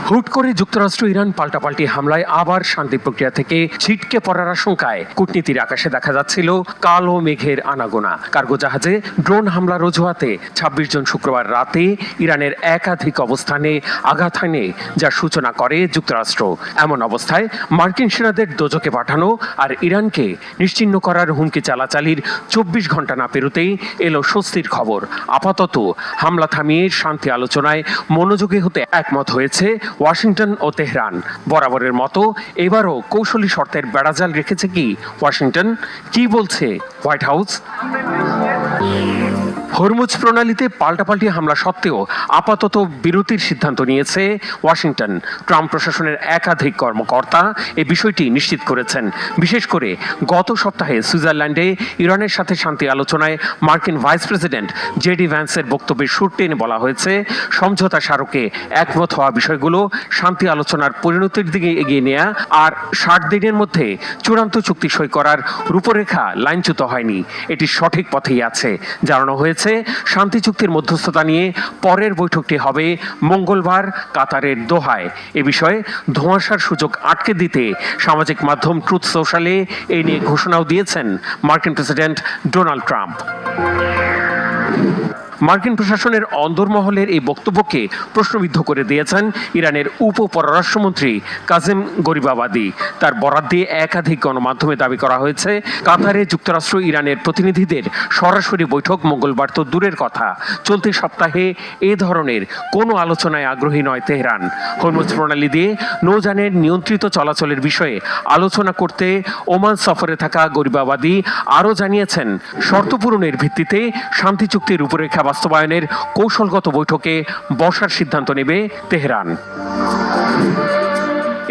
হুট করে যুক্তরাষ্ট্র ইরান পাল্টাপাল্টি হামলায় আবার শান্তি প্রক্রিয়া থেকে ছিটকে পড়ার আশঙ্কায় কূটনীতির আকাশে দেখা যাচ্ছিল কালো মেঘের আনাগোনা। কার্গো জাহাজে ড্রোন হামলার অজুহাতে ২৬ জন শুক্রবার রাতে ইরানের একাধিক অবস্থানে আঘাত হানে, যার সূচনা করে যুক্তরাষ্ট্র। এমন অবস্থায় মার্কিন সেনাদের দোজখে পাঠানো আর ইরানকে নিশ্চিহ্ন করার হুমকি চালাচালির ২৪ ঘন্টা না পেরোতেই এলো স্বস্তির খবর। আপাতত হামলা থামিয়ে শান্তি আলোচনায় মনোযোগী হতে একমত হয়েছে ওয়াশিংটন ও তেহরান। বরাবরের মতো এবারও কৌশলী শর্তের বেড়াজাল রেখেছে কি ওয়াশিংটন? কি বলছে হোয়াইট হাউস? হরমুজ প্রণালীতে পাল্টাপাল্টি হামলা সত্ত্বেও আপাতত বিরতির সিদ্ধান্ত নিয়েছে ওয়াশিংটন। ট্রাম্প প্রশাসনের একাধিক কর্মকর্তা এই বিষয়টি নিশ্চিত করেছেন। বিশেষ করে গত সপ্তাহে সুইজারল্যান্ডে ইরানের সাথে শান্তি আলোচনায় মার্কিন ভাইস প্রেসিডেন্ট জেডি ভ্যান্সের বক্তব্যের সুর টেনে বলা হয়েছে, সমঝোতা স্মারকে একমত হওয়া বিষয়গুলো শান্তি আলোচনার পরিণতির দিকে এগিয়ে নেওয়া আর ৬০ দিনের মধ্যে চূড়ান্ত চুক্তি সই করার রূপরেখা লাইনচ্যুত হয়নি। এটি সঠিক পথেই আছে। জানানো হয়েছে শান্তি চুক্তির মধ্যস্থতা নিয়ে পরের বৈঠকটি হবে মঙ্গলবার কাতারের দোহায়। এ বিষয়ে ধোঁয়াশার সুযোগ আটকে দিতে সামাজিক মাধ্যম ট্রুথ সোশ্যালে এই নিয়ে ঘোষণাও দিয়েছেন মার্কিন প্রেসিডেন্ট ডোনাল্ড ট্রাম্প। মার্কিন প্রশাসনের অন্দরমহলের এই বক্তব্যকে প্রশ্নবিদ্ধ করে দিয়েছেন ইরানের উপ পররাষ্ট্রমন্ত্রী কাজেম গরিবাবাদি। তার বরাত দিয়ে একাধিক গণমাধ্যমে দাবি করা হয়েছে, কাতারে যুক্তরাষ্ট্র ইরানের প্রতিনিধিদের সরাসরি বৈঠক মঙ্গলবার তো দূরের কথা, চলতি সপ্তাহে এ ধরনের কোনো আলোচনায় আগ্রহী নয় তেহরান। হরমুজ প্রণালী দিয়ে নৌযানের নিয়ন্ত্রিত চলাচলের বিষয়ে আলোচনা করতে ওমান সফরে থাকা গরিবাবাদি আরও জানিয়েছেন, শর্ত পূরণের ভিত্তিতে শান্তি চুক্তির রূপরেখা বাস্তবায়নের কৌশলগত বৈঠকে বসার সিদ্ধান্ত নেবে তেহরান।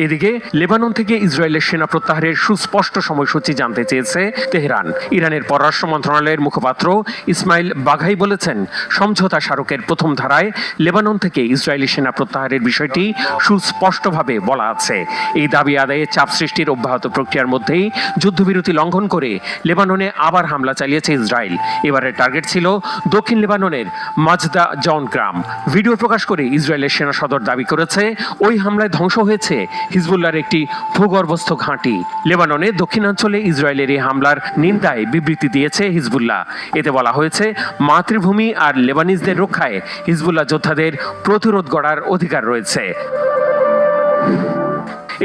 এদিকে লেবানন থেকে ইসরায়েলের সেনা প্রত্যাহারের সুস্পষ্ট সময়সূচি জানতে চেয়েছে তেহরান। ইরানের পররাষ্ট্র মন্ত্রণালয়ের মুখপাত্র ইসমাইল বাঘাই বলেছেন, সমঝোতা স্মারকের প্রথম ধারায় লেবানন থেকে ইসরায়েলি সেনা প্রত্যাহারের বিষয়টি সুস্পষ্টভাবে বলা আছে। এই দাবি আদায়ে চাপ সৃষ্টির অব্যাহত প্রক্রিয়ার মধ্যেই যুদ্ধবিরতি লঙ্ঘন করে লেবাননে আবার হামলা চালিয়েছে ইসরায়েল। এবারের টার্গেট ছিল দক্ষিণ লেবাননের মাজদা জন গ্রাম। ভিডিও প্রকাশ করে ইসরায়েলের সেনা সদর দাবি করেছে, ওই হামলায় ধ্বংস হয়েছে হিজবুল্লাহর একটি ভূগর্ভস্থ ঘাঁটি। লেবাননে দক্ষিণাঞ্চলে ইসরায়েলের এই হামলার নিন্দায় বিবৃতি দিয়েছে হিজবুল্লাহ। এতে বলা হয়েছে, মাতৃভূমি আর লেবানিজদের রক্ষায় হিজবুল্লাহ যোদ্ধাদের প্রতিরোধ গড়ার অধিকার রয়েছে।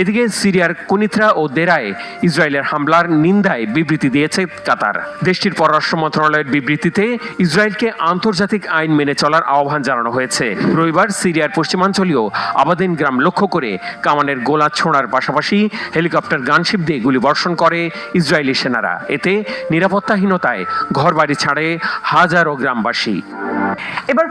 এদিকে সিরিয়ার কুনিত্রা ও দেরায় ইসরায়েলের হামলার নিন্দায় বিবৃতি দিয়েছে কাতার। দেশটির পররাষ্ট্র মন্ত্রণালয়ের বিবৃতিতে ইসরায়েলকে আন্তর্জাতিক আইন মেনে চলার আহ্বান জানানো হয়েছে। রবিবার সিরিয়ার পশ্চিমাঞ্চলীয় আবাদিন গ্রাম লক্ষ্য করে কামানের গোলা ছোঁড়ার পাশাপাশি হেলিকপ্টার গানশিপ দিয়ে গুলি বর্ষণ করে ইসরায়েলি সেনারা। এতে নিরাপত্তাহীনতায় ঘরবাড়ি ছাড়ে হাজারো গ্রামবাসী। এবার